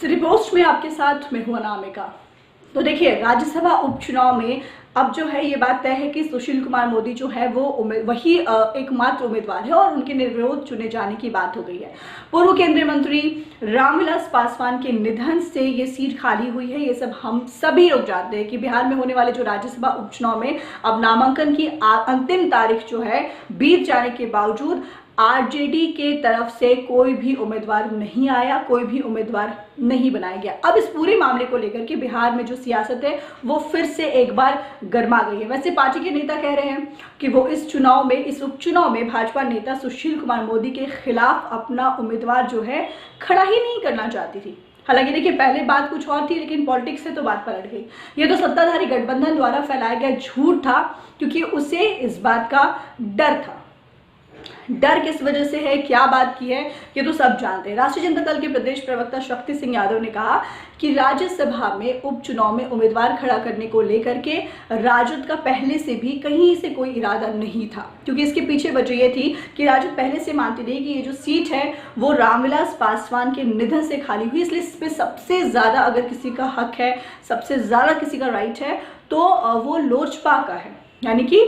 Repost में आपके साथ मैं हूं अनामिका। तो देखिए, राज्यसभा उपचुनाव में अब जो है ये बात तय है कि सुशील कुमार मोदी जो है वो वही एकमात्र उम्मीदवार है और उनके निर्विरोध चुने जाने की बात हो गई है। पूर्व केंद्रीय मंत्री रामविलास पासवान के निधन से ये सीट खाली हुई है। ये सब हम सभी लोग जानते हैं कि बिहार में होने वाले जो राज्यसभा उपचुनाव में अब नामांकन की अंतिम तारीख जो है बीत जाने के बावजूद आरजेडी के तरफ से कोई भी उम्मीदवार नहीं आया, कोई भी उम्मीदवार नहीं बनाया गया। अब इस पूरे मामले को लेकर के बिहार में जो सियासत है वो फिर से एक बार गर्मा गई है। वैसे पार्टी के नेता कह रहे हैं कि वो इस उपचुनाव में भाजपा नेता सुशील कुमार मोदी के खिलाफ अपना उम्मीदवार जो है खड़ा ही नहीं करना चाहती थी। हालांकि देखिए, पहले बात कुछ और थी, लेकिन पॉलिटिक्स से तो बात पलट गई। ये तो सत्ताधारी गठबंधन द्वारा फैलाया गया झूठ था, क्योंकि उसे इस बात का डर था। डर किस वजह से है, क्या बात की है, ये तो सब जानते हैं। राष्ट्रीय जनता दल के प्रदेश प्रवक्ता शक्ति सिंह यादव ने कहा कि राज्यसभा में उपचुनाव में उम्मीदवार खड़ा करने को लेकर के राजद का पहले से भी कहीं से कोई इरादा नहीं था, क्योंकि इसके पीछे वजह ये थी कि राजद पहले से मानती रही कि ये जो सीट है वो रामविलास पासवान के निधन से खाली हुई, इसलिए इस पर सबसे ज्यादा अगर किसी का हक है, सबसे ज्यादा किसी का राइट है तो वो लोजपा का है, यानी कि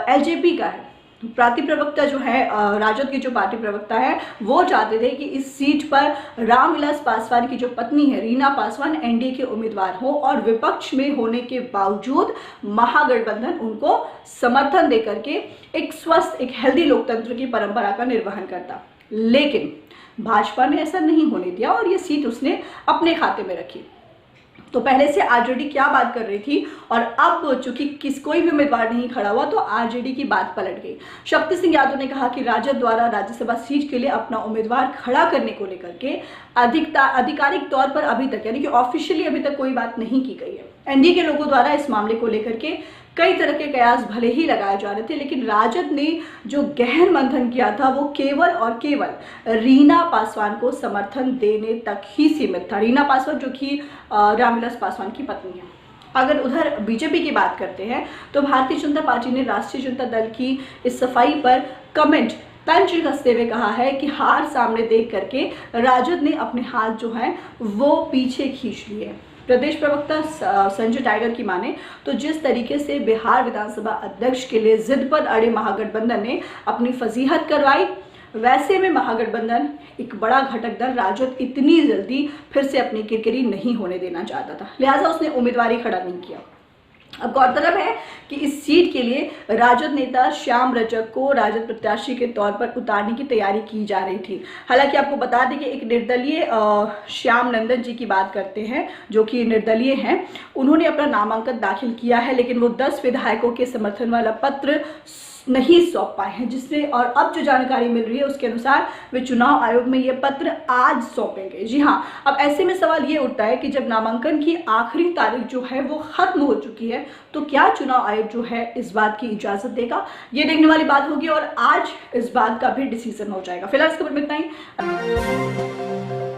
एलजेपी का है। पार्टी प्रवक्ता जो है, राजद के जो पार्टी प्रवक्ता है, वो चाहते थे कि इस सीट पर रामविलास पासवान की जो पत्नी है रीना पासवान एनडीए के उम्मीदवार हो और विपक्ष में होने के बावजूद महागठबंधन उनको समर्थन देकर के एक स्वस्थ, एक हेल्दी लोकतंत्र की परंपरा का निर्वहन करता। लेकिन भाजपा ने ऐसा नहीं होने दिया और ये सीट उसने अपने खाते में रखी। तो पहले से आरजेडी क्या बात कर रही थी और अब चूंकि कोई भी उम्मीदवार नहीं खड़ा हुआ तो आरजेडी की बात पलट गई। शक्ति सिंह यादव ने कहा कि राजद द्वारा राज्यसभा सीट के लिए अपना उम्मीदवार खड़ा करने को लेकर के आधिकारिक तौर पर अभी तक, यानी कि ऑफिशियली अभी तक कोई बात नहीं की गई है। एनडीए के लोगों द्वारा इस मामले को लेकर के कई तरह के कयास भले ही लगाए जा रहे थे, लेकिन राजद ने जो गहन मंथन किया था वो केवल और केवल रीना पासवान को समर्थन देने तक ही सीमित था। रीना पासवान जो कि रामविलास पासवान की पत्नी है। अगर उधर बीजेपी की बात करते हैं तो भारतीय जनता पार्टी ने राष्ट्रीय जनता दल की इस सफाई पर कमेंट तंज कसते हुए कहा है कि हार सामने देख करके राजद ने अपने हाथ जो है वो पीछे खींच लिए। प्रदेश प्रवक्ता संजय टाइगर की माने तो जिस तरीके से बिहार विधानसभा अध्यक्ष के लिए जिद पर अड़े महागठबंधन ने अपनी फजीहत करवाई, वैसे में महागठबंधन एक बड़ा घटक दल राजद इतनी जल्दी फिर से अपनी किरकिरी नहीं होने देना चाहता था, लिहाजा उसने उम्मीदवार खड़ा नहीं किया। अब गौरतलब है कि इस सीट के लिए राजद नेता श्याम रजक को राजद प्रत्याशी के तौर पर उतारने की तैयारी की जा रही थी। हालांकि आपको बता दें कि एक निर्दलीय श्याम नंदन जी की बात करते हैं जो कि निर्दलीय हैं, उन्होंने अपना नामांकन दाखिल किया है, लेकिन वो 10 विधायकों के समर्थन वाला पत्र नहीं सौंप पाए हैं, जिससे और अब जो जानकारी मिल रही है उसके अनुसार वे चुनाव आयोग में ये पत्र आज सौंपेंगे। जी हाँ, अब ऐसे में सवाल ये उठता है कि जब नामांकन की आखिरी तारीख जो है वो खत्म हो चुकी है तो क्या चुनाव आयोग जो है इस बात की इजाजत देगा, ये देखने वाली बात होगी और आज इस बात का भी डिसीजन हो जाएगा। फिलहाल इस खबर में इतना ही।